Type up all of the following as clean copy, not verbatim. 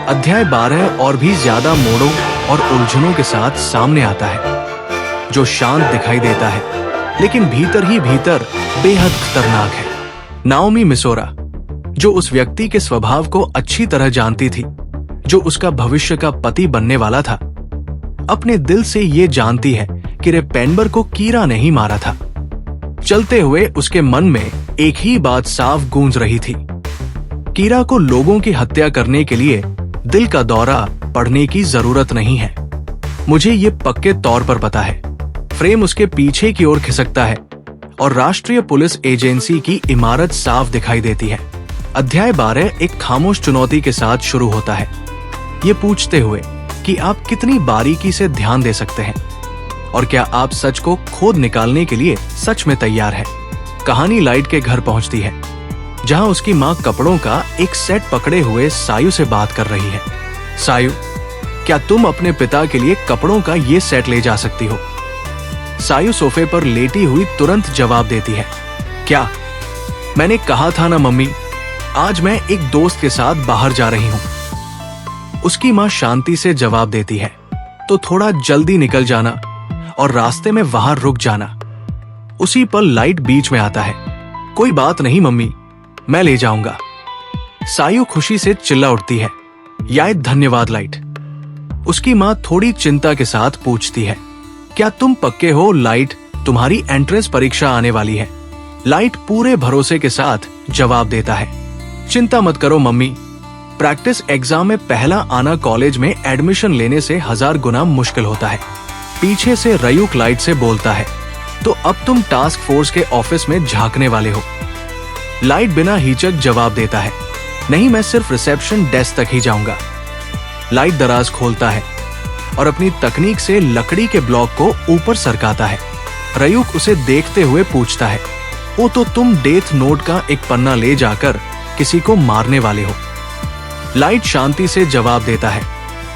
अध्याय 12 और भी ज्यादा मोड़ों और उलझनों के साथ सामने आता है, जो शांत दिखाई देता है लेकिन भीतर ही भीतर बेहद खतरनाक है। नाओमी मिसोरा, जो उस व्यक्ति के स्वभाव को अच्छी तरह जानती थी, जो उसका भविष्य का पति बनने वाला था, अपने दिल से ये जानती है कि रे पेनबर को कीरा नहीं मारा था। चलते हुए उसके मन में एक ही बात साफ गूंज रही थी, कीरा को लोगों की हत्या करने के लिए दिल का दौरा पड़ने की जरूरत नहीं है। मुझे ये पक्के तौर पर पता है। फ्रेम उसके पीछे की ओर खिसकता है और राष्ट्रीय पुलिस एजेंसी की इमारत साफ दिखाई देती है। अध्याय 12 एक खामोश चुनौती के साथ शुरू होता है, ये पूछते हुए कि आप कितनी बारीकी से ध्यान दे सकते हैं और क्या आप सच को खोद निकालने के लिए सच में तैयार है। कहानी लाइट के घर पहुंचती है, जहां उसकी मां कपड़ों का एक सेट पकड़े हुए सायु से बात कर रही है। सायु, क्या तुम अपने पिता के लिए कपड़ों का ये सेट ले जा सकती हो? सायु सोफे पर लेटी हुई तुरंत जवाब देती है, क्या? मैंने कहा था ना मम्मी, आज मैं एक दोस्त के साथ बाहर जा रही हूं। उसकी मां शांति से जवाब देती है, तो थोड़ा जल्दी निकल जाना और रास्ते में वहां रुक जाना। उसी पल लाइट बीच में आता है, कोई बात नहीं मम्मी, मैं ले जाऊंगा। सायु खुशी से चिल्ला उठती है, याद धन्यवाद लाइट। उसकी मां थोड़ी चिंता के साथ पूछती है, क्या तुम पक्के हो लाइट, तुम्हारी एंट्रेंस परीक्षा आने वाली है? लाइट पूरे भरोसे के साथ जवाब देता है, चिंता मत करो मम्मी, प्रैक्टिस एग्जाम में पहला आना कॉलेज में एडमिशन लेने से 1000 गुना मुश्किल होता है। पीछे से रयूक लाइट से बोलता है, तो अब तुम टास्क फोर्स के ऑफिस में झांकने वाले हो? लाइट बिना हिचक जवाब देता है, नहीं, मैं सिर्फ रिसेप्शन डेस्क तक ही जाऊंगा। लाइट दराज खोलता है और अपनी तकनीक से लकड़ी के ब्लॉक को ऊपर सरकाता है। रयूक उसे देखते हुए पूछता है, वो तो तुम डेथ नोट का एक पन्ना ले जाकर किसी को मारने वाले हो। लाइट शांति से जवाब देता है,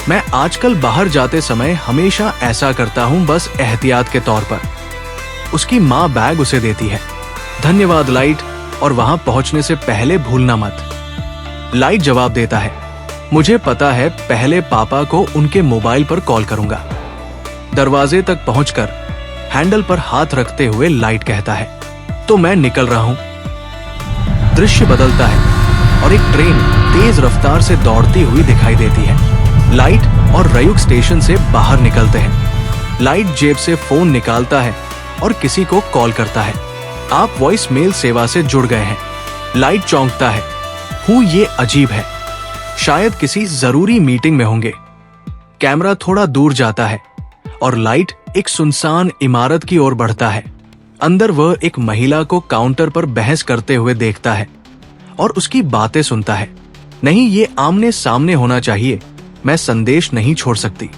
मैं आजकल बाहर जाते समय हमेशा ऐसा करता हूं, बस एहतियात के तौर पर। उसकी मां बैग उसे देती है, धन्यवाद लाइट, और वहां पहुंचने से पहले भूलना मत। लाइट जवाब देता है, मुझे पता है, पहले पापा को उनके मोबाइल पर कॉल करूंगा। दरवाजे तक पहुंचकर हैंडल पर हाथ रखते हुए लाइट कहता है, तो मैं निकल रहा हूं। दृश्य बदलता है और एक ट्रेन तेज रफ्तार से दौड़ती हुई दिखाई देती है। लाइट और रयूक स्टेशन से बाहर निकलते हैं। लाइट जेब से फोन निकालता है और किसी को कॉल करता है, आप वॉइस मेल सेवा से जुड़ गए हैं। लाइट चौंकता है, ये अजीब है, शायद किसी जरूरी मीटिंग में होंगे। कैमरा थोड़ा दूर जाता है और लाइट एक सुनसान इमारत की ओर बढ़ता है। अंदर वह एक महिला को काउंटर पर बहस करते हुए देखता है और उसकी बातें सुनता है। नहीं, ये आमने सामने होना चाहिए, मैं संदेश नहीं छोड़ सकती।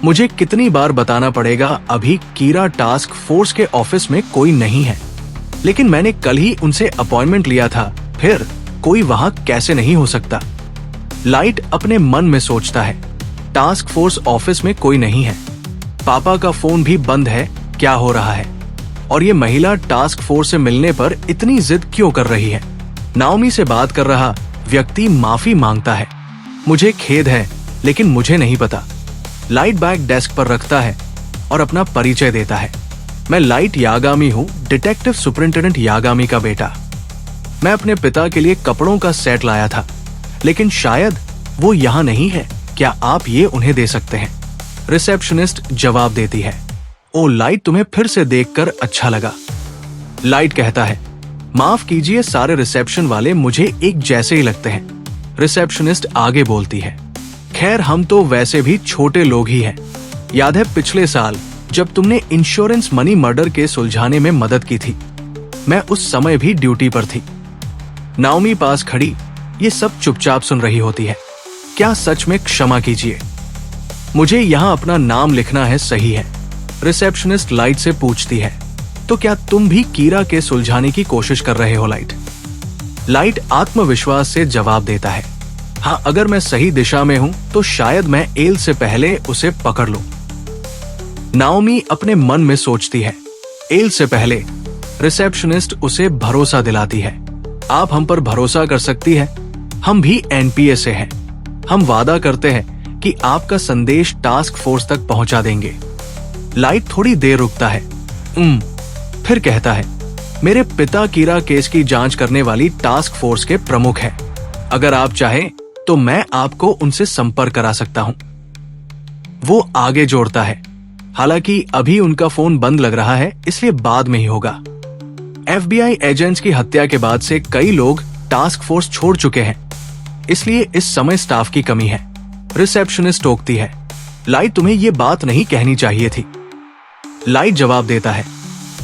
मुझे कितनी बार बताना पड़ेगा, अभी कीरा टास्क फोर्स के ऑफिस में कोई नहीं है, लेकिन मैंने कल ही उनसे अपॉइंटमेंट लिया था, फिर कोई वहां कैसे नहीं हो सकता? लाइट अपने मन में सोचता है, टास्क फोर्स ऑफिस में कोई नहीं है, पापा का फोन भी बंद है, क्या हो रहा है? और ये महिला टास्क फोर्स से मिलने पर इतनी जिद क्यों कर रही है? नाओमी से बात कर रहा व्यक्ति माफी मांगता है, मुझे खेद है, लेकिन मुझे नहीं पता। लाइट बैग डेस्क पर रखता है और अपना परिचय देता है, मैं लाइट यागामी हूँ, डिटेक्टिव सुपरिंटेंडेंट यागामी का बेटा। मैं अपने पिता के लिए कपड़ों का सेट लाया था, लेकिन शायद वो यहाँ नहीं है, क्या आप ये उन्हें दे सकते हैं? रिसेप्शनिस्ट जवाब देती है, ओ लाइट, तुम्हें फिर से देखकर अच्छा लगा। लाइट कहता है, माफ कीजिए, सारे रिसेप्शन वाले मुझे एक जैसे ही लगते हैं। रिसेप्शनिस्ट आगे बोलती है, खैर हम तो वैसे भी छोटे लोग ही हैं। याद है पिछले साल जब तुमने इंश्योरेंस मनी मर्डर के सुलझाने में मदद की थी, मैं उस समय भी ड्यूटी पर थी। नाओमी पास खड़ी ये सब चुपचाप सुन रही होती है। क्या सच में? क्षमा कीजिए, मुझे यहाँ अपना नाम लिखना है, सही है? रिसेप्शनिस्ट लाइट से पूछती है, तो क्या तुम भी कीरा के सुलझाने की कोशिश कर रहे हो लाइट? लाइट आत्मविश्वास से जवाब देता है, हाँ, अगर मैं सही दिशा में हूं तो शायद मैं एल से पहले उसे पकड़ लूं। नाओमी अपने मन में सोचती है, एल से पहले? रिसेप्शनिस्ट उसे भरोसा दिलाती है, आप हम पर भरोसा कर सकती है, हम भी एनपीए से हैं। हम वादा करते हैं कि आपका संदेश टास्क फोर्स तक पहुंचा देंगे। लाइट थोड़ी देर रुकता है, फिर कहता है, मेरे पिता कीरा केस की जांच करने वाली टास्क फोर्स के प्रमुख हैं। अगर आप चाहें तो मैं आपको उनसे संपर्क करा सकता हूं। वो आगे जोड़ता है, हालांकि अभी उनका फोन बंद लग रहा है, इसलिए बाद में ही होगा। FBI एजेंट्स की हत्या के बाद से कई लोग टास्क फोर्स छोड़ चुके हैं, इसलिए इस समय स्टाफ की कमी है। रिसेप्शनिस्ट टोकती है, लाइट तुम्हें ये बात नहीं कहनी चाहिए थी। लाइट जवाब देता है,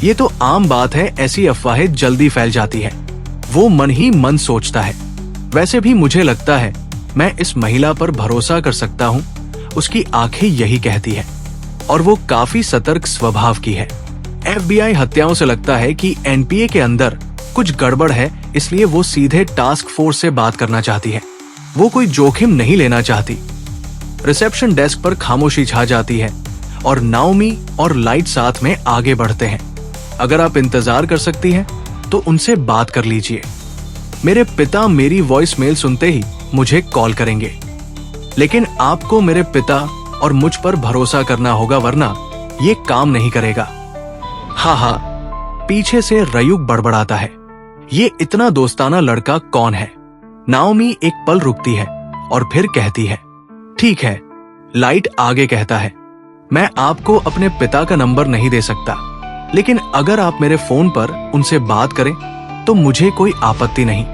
ये तो आम बात है, ऐसी अफवाहें जल्दी फैल जाती है। वो मन ही मन सोचता है, वैसे भी मुझे लगता है मैं इस महिला पर भरोसा कर सकता हूँ। उसकी आंखें यही कहती है और वो काफी सतर्क स्वभाव की है। FBI हत्याओं से लगता है कि NPA के अंदर कुछ गड़बड़ है, इसलिए वो सीधे टास्क फोर्स से बात करना चाहती है। वो कोई जोखिम नहीं लेना चाहती। रिसेप्शन डेस्क पर खामोशी छा जाती है और नाओमी और लाइट साथ में आगे बढ़ते हैं। अगर आप इंतजार कर सकती हैं तो उनसे बात कर लीजिए। मेरे पिता मेरी वॉइस मेल सुनते ही मुझे कॉल करेंगे, लेकिन आपको मेरे पिता और मुझ पर भरोसा करना होगा, वरना ये काम नहीं करेगा। हाँ, पीछे से रयुक बड़बड़ाता है, ये इतना दोस्ताना लड़का कौन है? नाओमी एक पल रुकती है और फिर कहती है, ठीक है। लाइट आगे कहता है, मैं आपको अपने पिता का नंबर नहीं दे सकता, लेकिन अगर आप मेरे फोन पर उनसे बात करें तो मुझे कोई आपत्ति नहीं।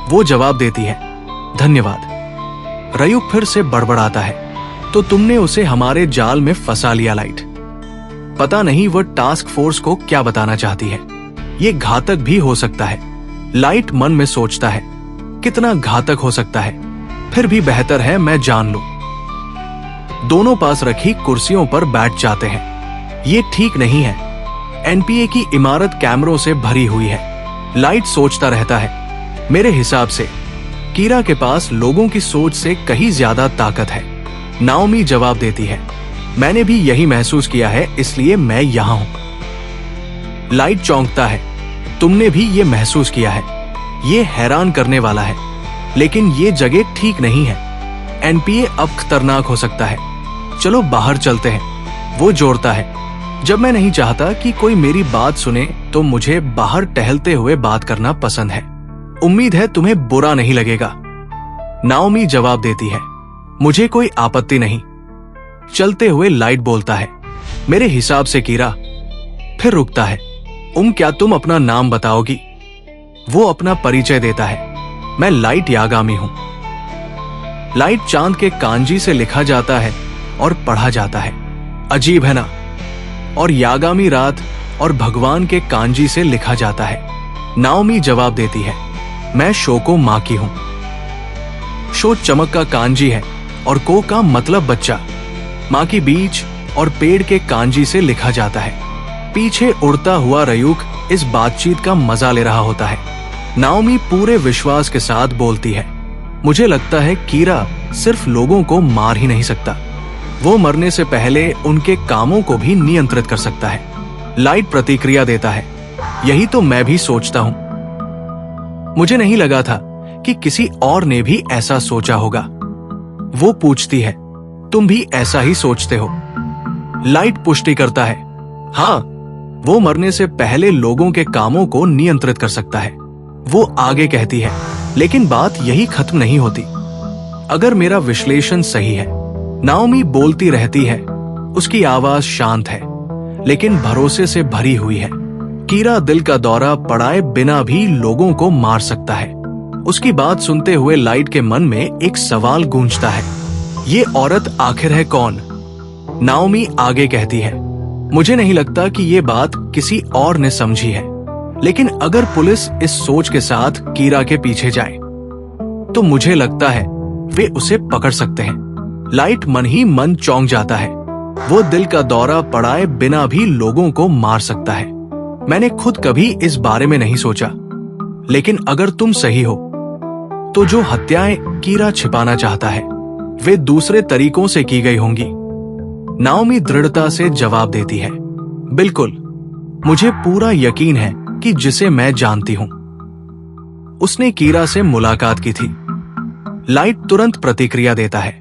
वो जवाब देती है, धन्यवाद। रयुक फिर से बड़बड़ाता है, तो तुमने उसे हमारे जाल में फंसा लिया लाइट। पता नहीं वह टास्क फोर्स को क्या बताना चाहती है। ये घातक भी हो सकता है। लाइट मन में सोचता है, कितना घातक हो सकता है, फिर भी बेहतर है मैं जान लूं। दोनों पास रखी कुर्सियों पर बैठ जाते हैं। ये ठीक नहीं है। NPA की इमारत कैमरों से भरी हुई है। लाइट सोचता रहता है, मेरे हिसाब से कीरा के पास लोगों की सोच से कहीं ज्यादा ताकत है। नाओमी जवाब देती है, मैंने भी यही महसूस किया है, इसलिए मैं यहां हूं। लाइट चौंकता है, तुमने भी ये महसूस किया है? ये हैरान करने वाला है, लेकिन ये जगह ठीक नहीं है। NPA अब खतरनाक हो सकता है। चलो बाहर चलते हैं। वो जोड़ता है, जब मैं नहीं चाहता कि कोई मेरी बात सुने तो मुझे बाहर टहलते हुए बात करना पसंद है। उम्मीद है तुम्हें बुरा नहीं लगेगा। नाओमी जवाब देती है, मुझे कोई आपत्ति नहीं। चलते हुए लाइट बोलता है, मेरे हिसाब से कीरा। फिर रुकता है, क्या तुम अपना नाम बताओगी? वो अपना परिचय देता है, मैं लाइट यागामी हूं। लाइट चांद के कांजी से लिखा जाता है और पढ़ा जाता है। अजीब है ना? और यागामी रात और भगवान के कांजी से लिखा जाता है। नाओमी जवाब देती है, मैं शोको माँ की हूं। शो चमक का कांजी है और को का मतलब बच्चा। माँ की बीज और पेड़ के कांजी से लिखा जाता है। पीछे उड़ता हुआ रयुक इस बातचीत का मजा ले रहा होता है। नाओमी पूरे विश्वास के साथ बोलती है, मुझे लगता है कीरा सिर्फ लोगों को मार ही नहीं सकता, वो मरने से पहले उनके कामों को भी नियंत्रित कर सकता है। लाइट प्रतिक्रिया देता है, यही तो मैं भी सोचता हूं। मुझे नहीं लगा था कि किसी और ने भी ऐसा सोचा होगा। वो पूछती है, तुम भी ऐसा ही सोचते हो? लाइट पुष्टि करता है, हाँ, वो मरने से पहले लोगों के कामों को नियंत्रित कर सकता है। वो आगे कहती है, लेकिन बात यही खत्म नहीं होती। अगर मेरा विश्लेषण सही है, नाओमी बोलती रहती है, उसकी आवाज शांत है लेकिन भरोसे से भरी हुई है। कीरा दिल का दौरा पड़ाए बिना भी लोगों को मार सकता है। उसकी बात सुनते हुए लाइट के मन में एक सवाल गूंजता है, ये औरत आखिर है कौन? नाओमी आगे कहती है, मुझे नहीं लगता कि ये बात किसी और ने समझी है, लेकिन अगर पुलिस इस सोच के साथ कीरा के पीछे जाए तो मुझे लगता है वे उसे पकड़ सकते हैं। लाइट मन ही मन चौंक जाता है। वो दिल का दौरा पड़ाए बिना भी लोगों को मार सकता है। मैंने खुद कभी इस बारे में नहीं सोचा, लेकिन अगर तुम सही हो तो जो हत्याएं कीरा छिपाना चाहता है वे दूसरे तरीकों से की गई होंगी। नाओमी दृढ़ता से जवाब देती है, बिल्कुल, मुझे पूरा यकीन है कि जिसे मैं जानती हूं उसने कीरा से मुलाकात की थी। लाइट तुरंत प्रतिक्रिया देता है,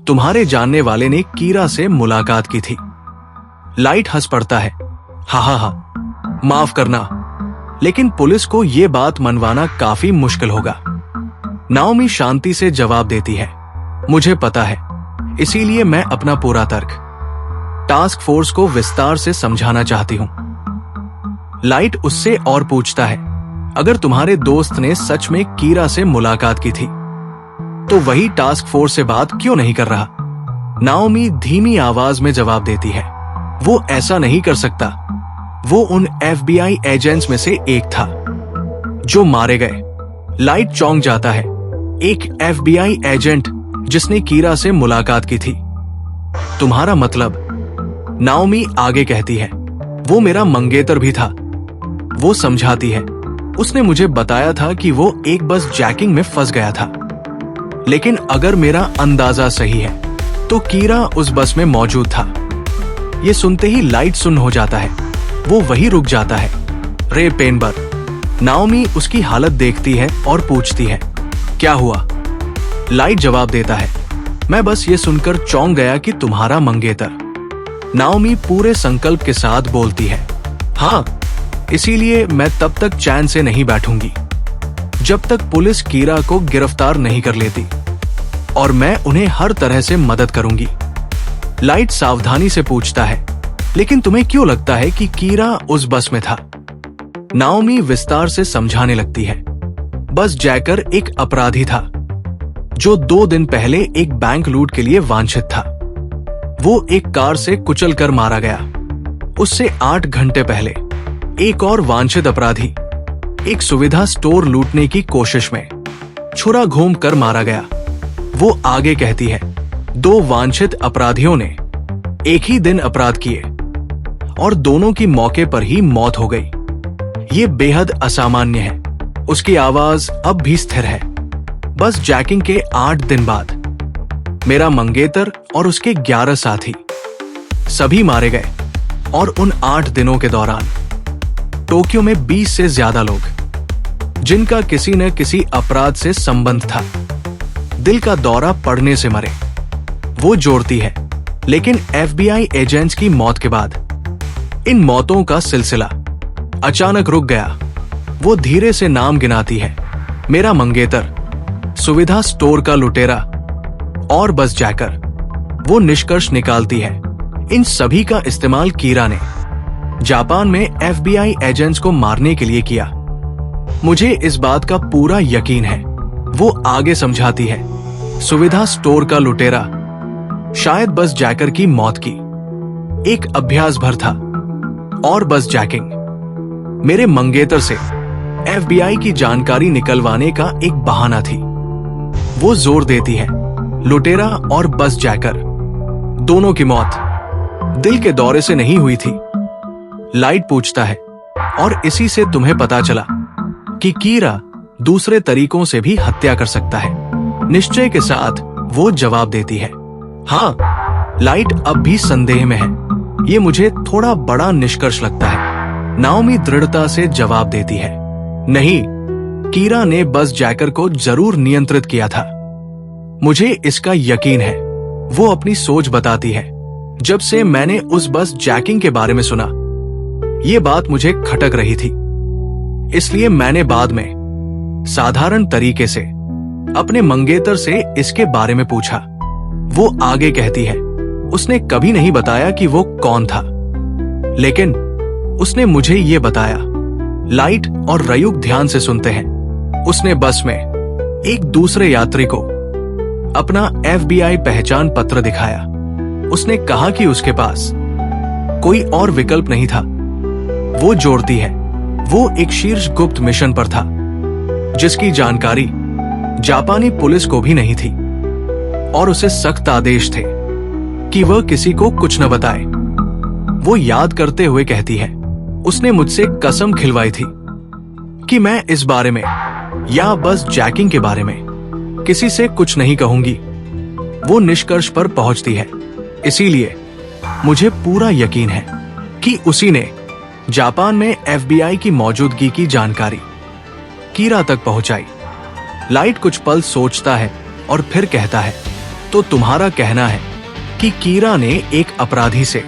तुम्हारे जानने वाले ने कीरा से मुलाकात की थी। लाइट हंस पड़ता है, हा हा हा, माफ करना, लेकिन पुलिस को यह बात मनवाना काफी मुश्किल होगा। नाओमी शांति से जवाब देती है, मुझे पता है, इसीलिए मैं अपना पूरा तर्क टास्क फोर्स को विस्तार से समझाना चाहती हूं। लाइट उससे और पूछता है, अगर तुम्हारे दोस्त ने सच में कीरा से मुलाकात की थी तो वही टास्क फोर्स से बात क्यों नहीं कर रहा? नाओमी धीमी आवाज में जवाब देती है, वो ऐसा नहीं कर सकता। वो उन FBI एजेंट्स में से एक था जो मारे गए। लाइट चौंक जाता है, एक FBI एजेंट जिसने कीरा से मुलाकात की थी। तुम्हारा मतलब? नाओमी आगे कहती है, वो मेरा मंगेतर भी था। वो समझाती है, उसने मुझे बताया था कि वो एक बस जैकिंग में फंस गया था, लेकिन अगर मेरा अंदाजा सही है तो कीरा उस बस में मौजूद था। ये सुनते ही लाइट सुन्न हो जाता है, वो वही रुक जाता है। रे पेनबर। नाओमी उसकी हालत देखती है और पूछती है, क्या हुआ? लाइट जवाब देता है, मैं बस ये सुनकर चौंक गया कि तुम्हारा मंगेतर। नाओमी पूरे संकल्प के साथ बोलती है, हाँ, इसीलिए मैं तब तक चैन से नहीं बैठूंगी जब तक पुलिस कीरा को गिरफ्तार नहीं कर लेती, और मैं उन्हें हर तरह से मदद करूंगी। लाइट सावधानी से पूछता है, लेकिन तुम्हें क्यों लगता है कि कीरा उस बस में था? नाओमी विस्तार से समझाने लगती है, बस जैकर एक अपराधी था जो 2 दिन पहले एक बैंक लूट के लिए वांछित था। वो एक कार से कुचल कर मारा गया। उससे 8 घंटे पहले एक और वांछित अपराधी एक सुविधा स्टोर लूटने की कोशिश में छुरा घूम कर मारा गया। वो आगे कहती है, 2 वांछित अपराधियों ने एक ही दिन अपराध किए और दोनों की मौके पर ही मौत हो गई। ये बेहद असामान्य है। उसकी आवाज अब भी स्थिर है। बस जैकिंग के 8 दिन बाद मेरा मंगेतर और उसके 11 साथी सभी मारे गए, और उन 8 दिनों के दौरान टोक्यो में 20 से ज्यादा लोग जिनका किसी न किसी अपराध से संबंध था, दिल का दौरा पड़ने से मरे। वो जोड़ती है, लेकिन FBI एजेंट्स की मौत के बाद इन मौतों का सिलसिला अचानक रुक गया। वो धीरे से नाम गिनाती है, मेरा मंगेतर, सुविधा स्टोर का लुटेरा और बस जैकर। वो निष्कर्ष निकालती है, इन सभी का इस्तेमाल कीरा ने जापान में FBI एजेंट्स को मारने के लिए किया। मुझे इस बात का पूरा यकीन है। वो आगे समझाती है, सुविधा स्टोर का लुटेरा शायद बस जैकर की मौत की एक अभ्यास भर था, और बस जैकिंग मेरे मंगेतर से FBI की जानकारी निकलवाने का एक बहाना थी। वो जोर देती है, लुटेरा और बस जैकर दोनों की मौत दिल के दौरे से नहीं हुई थी। लाइट पूछता है, और इसी से तुम्हें पता चला कि कीरा दूसरे तरीकों से भी हत्या कर सकता है? निश्चय के साथ वो जवाब देती है, हाँ। लाइट अब भी संदेह में है। ये मुझे थोड़ा बड़ा निष्कर्ष लगता है। नाओमी दृढ़ता से जवाब देती है, नहीं, कीरा ने बस जैकर को जरूर नियंत्रित किया था। मुझे इसका यकीन है। वो अपनी सोच बताती है, जब से मैंने उस बस जैकिंग के बारे में सुना, ये बात मुझे खटक रही थी। इसलिए मैंने बाद में साधारण तरीके से अपने मंगेतर से इसके बारे में पूछा। वो आगे कहती है, उसने कभी नहीं बताया कि वो कौन था, लेकिन उसने मुझे ये बताया। लाइट और रयुक ध्यान से सुनते हैं। उसने बस में एक दूसरे यात्री को अपना FBI पहचान पत्र दिखाया। उसने कहा कि उसके पास कोई और विकल्प नहीं था। वो जोड़ती है, वो एक शीर्ष गुप्त मिशन पर था जिसकी जानकारी जापानी पुलिस को भी नहीं थी, और उसे सख्त आदेश थे कि वह किसी को कुछ न बताए। वो याद करते हुए कहती है, उसने मुझसे कसम खिलवाई थी कि मैं इस बारे में या बस जैकिंग के बारे में किसी से कुछ नहीं कहूंगी। वो निष्कर्ष पर पहुंचती है, इसीलिए मुझे पूरा यकीन है कि उसी ने जापान में FBI की मौजूदगी की जानकारी कीरा तक पहुंचाई। लाइट कुछ पल सोचता है और फिर कहता है, तो तुम्हारा कहना है कि कीरा ने एक अपराधी से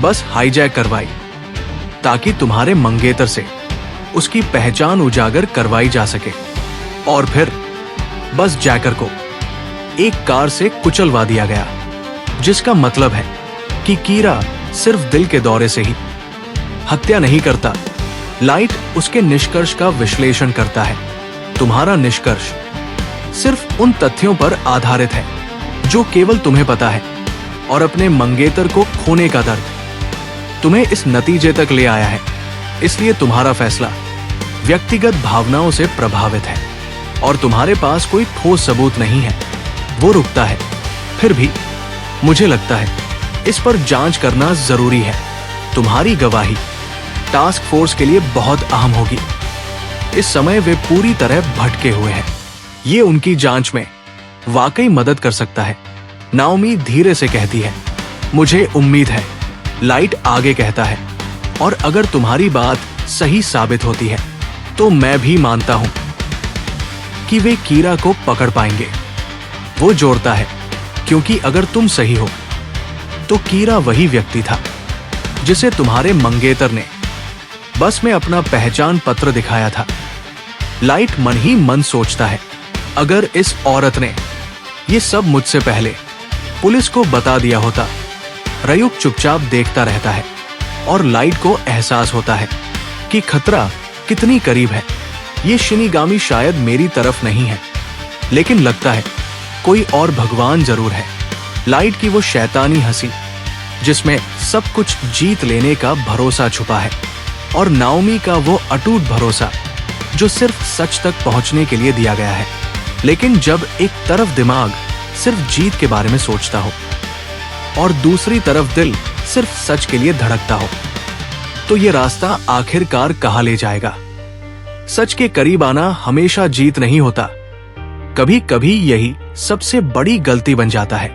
बस हाईजैक करवाई ताकि तुम्हारे मंगेतर से उसकी पहचान उजागर करवाई जा सके, और फिर बस जैकर को एक कार से कुचलवा दिया गया, जिसका मतलब है कि कीरा सिर्फ दिल के दौरे से ही हत्या नहीं करता। लाइट उसके निष्कर्ष का विश्लेषण करता है। तुम्हारा निष्कर्ष सिर्फ उन तथ्यों पर आधारित है जो केवल तुम्हें पता है, और अपने मंगेतर को खोने का दर्द तुम्हें इस नतीजे तक ले आया है। इसलिए तुम्हारा फैसला व्यक्तिगत भावनाओं से प्रभावित है और तुम्हारे पास कोई ठोस सबूत नहीं है। वो रुकता है। फिर भी मुझे लगता है इस पर जांच करना जरूरी है। तुम्हारी गवाही टास्क फोर्स के लिए बहुत अहम होगी। इस समय वे पूरी तरह भटके हुए हैं। ये उनकी जांच में वाकई मदद कर सकता है। नाओमी धीरे से कहती है, मुझे उम्मीद है। लाइट आगे कहता है, और अगर तुम्हारी बात सही साबित होती है तो मैं भी मानता हूं कि वे कीरा को पकड़ पाएंगे। वो जोड़ता है, क्योंकि अगर तुम सही हो तो कीरा वही व्यक्ति था जिसे तुम्हारे मंगेतर ने बस में अपना पहचान पत्र दिखाया था। लाइट मन ही मन सोचता है, अगर इस औरत ने ये सब मुझसे पहले पुलिस को बता दिया होता। रयुक चुपचाप देखता रहता है और लाइट को एहसास होता है कि खतरा कितनी करीब है। ये शिनिगामी शायद मेरी तरफ नहीं है, लेकिन लगता है कोई और भगवान जरूर है। लाइट की वो शैतानी हंसी जिसमें सब कुछ जीत लेने का भरोसा छुपा है, और नाओमी का वो अटूट भरोसा जो सिर्फ सच तक पहुंचने के लिए दिया गया है। लेकिन जब एक तरफ दिमाग सिर्फ जीत के बारे में सोचता हो और दूसरी तरफ दिल सिर्फ सच के लिए धड़कता हो, तो ये रास्ता आखिरकार कहाँ ले जाएगा? सच के करीब आना हमेशा जीत नहीं होता। कभी कभी यही सबसे बड़ी गलती बन जाता है।